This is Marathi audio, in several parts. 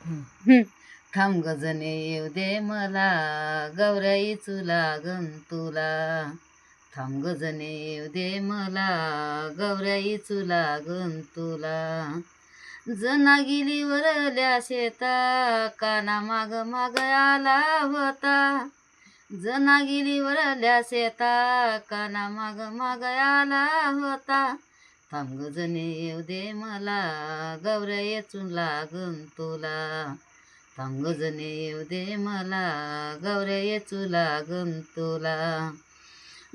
हं. थांब गजने येऊ दे मला, गौराईचू लागन तुला. थांब गजने येऊ दे मला, गौराईचू लागन तुला. जना गेली वरल्या शेता, काना माग माग आला होता. जना गेली वरल्या शेता, काना माग माग आला होता. थांब गजने येऊ दे मला, गौराईचू लागन तुला. थांब गजने येऊ दे मला, गौराईचू लागन तुला.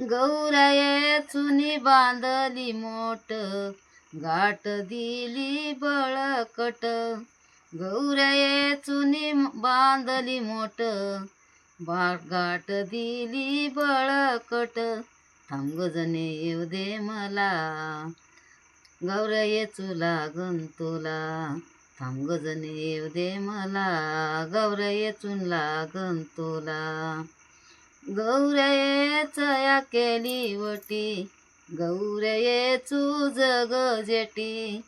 गौराईचुनी बांधली मोठ, गाठ दिली बळकट. गौराईचुनी बांधली मोठ, गाठ दिली बळकट. थांब गजने येऊ दे मला, गौराईचू लागन तुला. थांब गजने येऊ दे मला, गौराईचू लागन तुला. गौराईचया केली वटी, गौराईचू जग जेटी.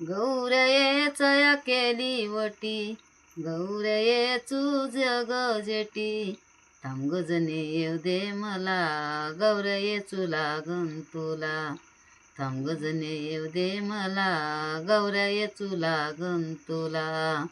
गौराईचया केली वटी, गौराईचू जग जेटी. थांब गजने येऊ दे मला, गौराईचू लागन तुला. थांब गजने येऊ दे मला, गौराईचू लागन तुला.